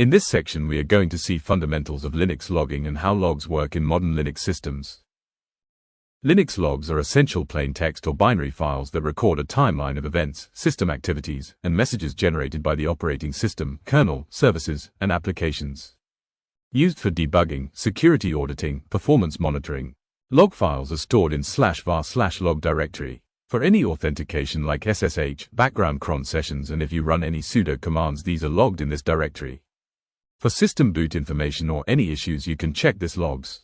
In this section we are going to see fundamentals of Linux logging and how logs work in modern Linux systems. Linux logs are essential plain text or binary files that record a timeline of events, system activities, and messages generated by the operating system, kernel, services, and applications. Used for debugging, security auditing, performance monitoring. Log files are stored in /var/log directory. For any authentication like SSH, background cron sessions, and if you run any sudo commands, these are logged in this directory. For system boot information or any issues, you can check this logs.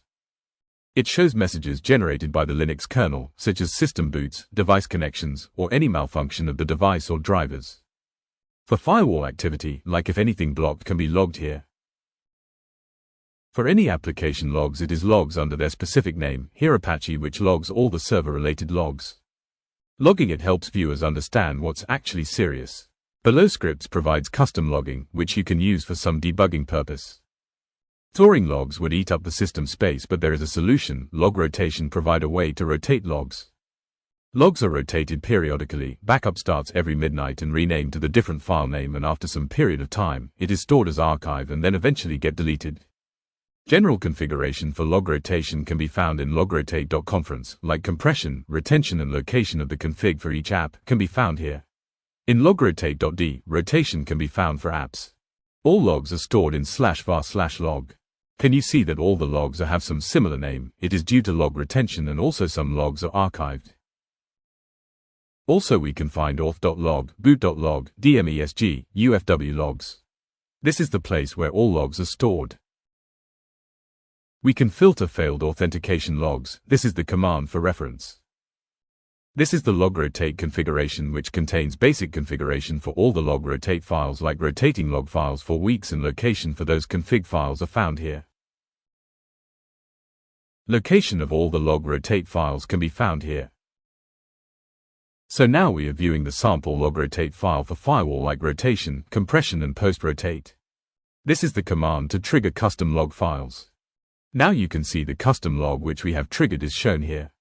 It shows messages generated by the Linux kernel, such as system boots, device connections, or any malfunction of the device or drivers. For firewall activity, like if anything blocked, can be logged here. For any application logs, it is logs under their specific name, here Apache, which logs all the server-related logs. Logging it helps viewers understand what's actually serious. Below scripts provides custom logging, which you can use for some debugging purpose. Storing logs would eat up the system space, but there is a solution. Log rotation provide a way to rotate logs. Logs are rotated periodically. Backup starts every midnight and renamed to the different file name, and after some period of time, it is stored as archive and then eventually get deleted. General configuration for log rotation can be found in logrotate.conference, like compression, retention, and location of the config for each app can be found here. In logrotate.d, rotation can be found for apps. All logs are stored in /var/log. Can you see that all the logs have some similar name? It is due to log retention, and also some logs are archived. Also we can find auth.log, boot.log, dmesg, ufw logs. This is the place where all logs are stored. We can filter failed authentication logs. This is the command for reference. This is the logrotate configuration, which contains basic configuration for all the logrotate files, like rotating log files for weeks, and location for those config files are found here. Location of all the logrotate files can be found here. So now we are viewing the sample logrotate file for firewall like rotation, compression, and post-rotate. This is the command to trigger custom log files. Now you can see the custom log which we have triggered is shown here.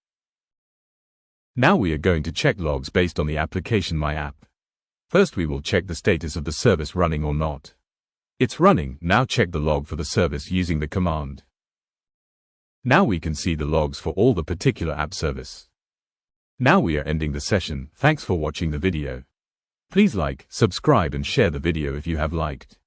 Now we are going to check logs based on the application My App. First we will check the status of the service running or not. It's running. Now check the log for the service using the command. Now we can see the logs for all the particular app service. Now we are ending the session. Thanks for watching the video. Please like, subscribe, and share the video if you have liked.